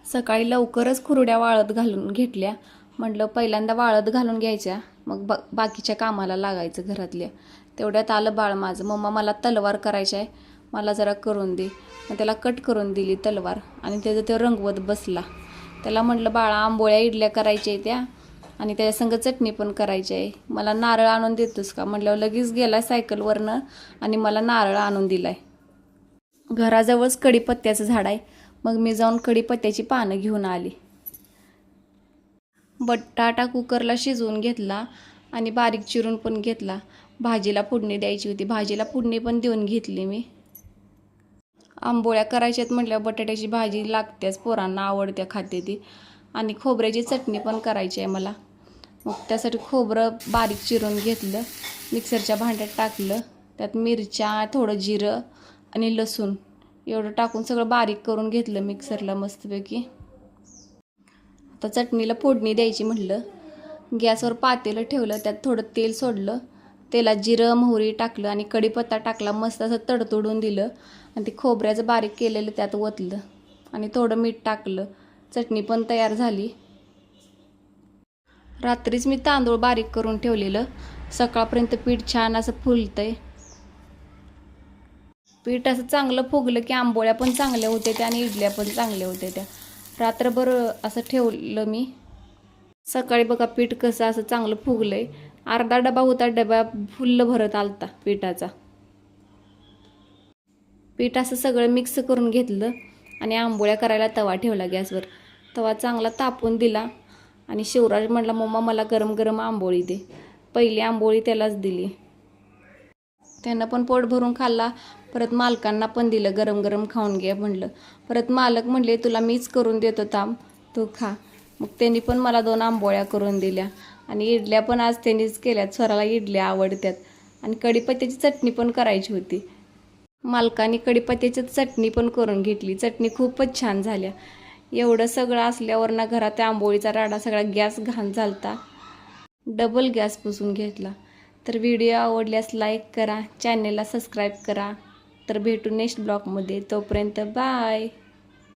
सकाळी लवकरच कुरड्या वाळत घालून घेतल्या. म्हटलं पहिल्यांदा वाळत घालून घ्यायच्या, मग बाकीच्या कामाला लागायचं घरातल्या. तेवढ्यात आलं बाळ माझं, मम्मा मला तलवार करायची आहे, मला जरा करून दे. मग त्याला कट करून दिली तलवार आणि त्याचं ते रंगवत बसला. त्याला म्हटलं बाळा आंबोळ्या इडल्या करायच्या आहे त्या आणि त्याच्यासंग चटणी पण करायची आहे, मला नारळ आणून देतोस का म्हटल्यावर लगेच गेला सायकलवरनं आणि मला नारळ आणून दिलाय. घराजवळच कढीपत्त्याचं झाड आहे, मग मी जाऊन कढीपत्त्याची पानं घेऊन आली. बटाटा कुकरला शिजवून घेतला आणि बारीक चिरून पण घेतला. भाजीला फोडणी द्यायची होती, भाजीला फोडणी पण देऊन घेतली मी. आंबोळ्या करायच्यात म्हटल्यावर बटाट्याची भाजी लागतेच, पोरांना आवडत्या, खाते ती. आणि खोबऱ्याची चटणी पण करायची आहे मला. मग त्यासाठी खोबरं बारीक चिरून घेतलं, मिक्सरच्या भांड्यात टाकलं. त्यात मिरच्या, थोडं जिरं आणि लसूण एवढं टाकून सगळं बारीक करून घेतलं मिक्सरला मस्तपैकी. आता चटणीला फोडणी द्यायची म्हटलं, गॅसवर पातेलं ठेवलं, त्यात थोडं तेल सोडलं. तेलात जिरं मोहरी टाकलं आणि कढीपत्ता टाकला, मस्त असं तडतडून दिलं आणि ते खोबऱ्याचं बारीक केलेलं त्यात ओतलं आणि थोडं मीठ टाकलं. चटणी पण तयार झाली. रात्रीच मी तांदूळ बारीक करून ठेवलेलं, सकाळपर्यंत पीठ छान असं फुलतंय. पीठ असं चांगलं फुगलं की आंबोळ्या पण चांगल्या होत्या त्या आणि इडल्या पण चांगल्या होत्या त्या. रात्रभर असं ठेवलं मी. सकाळी बघा पीठ कसं असं चांगलं फुगलंय. अर्धा डबा होता, डबा फुल्ल भरत आलता पिठाचा. पीठ असं सगळं मिक्स करून घेतलं आणि आंबोळ्या करायला तवा ठेवला गॅसवर. तवा चांगला तापून दिला आणि शिवराज म्हटला मम्मा मला गरम गरम आंबोळी दे. पहिली आंबोळी त्यालाच दिली. त्यानं पण पोट भरून खाल्ला. परत मालकांना पण दिलं, गरम गरम खाऊन घ्या म्हटलं. परत मालक म्हणले तुला मीच करून देतो थांब, तू खा. मग त्यांनी पण मला 2 आंबोळ्या करून दिल्या आणि इडल्या पण आज त्यांनीच केल्यात. स्वराला इडल्या आवडतात आणि कढीपत्त्याची चटणी पण करायची होती. मालकाने कढीपत्त्याची चटणी पण करून घेतली. चटणी खूपच छान झाल्या. एवढं सगळं असल्यावर ना घरात त्या आंबोळीचा राडा सगळा गॅस घाण झालता. डबल गॅस पुसून घेतला. तर व्हिडिओ आवडल्यास लाईक करा, चॅनेलला सबस्क्राईब करा. तर भेटू नेक्स्ट ब्लॉगमध्ये. तोपर्यंत बाय.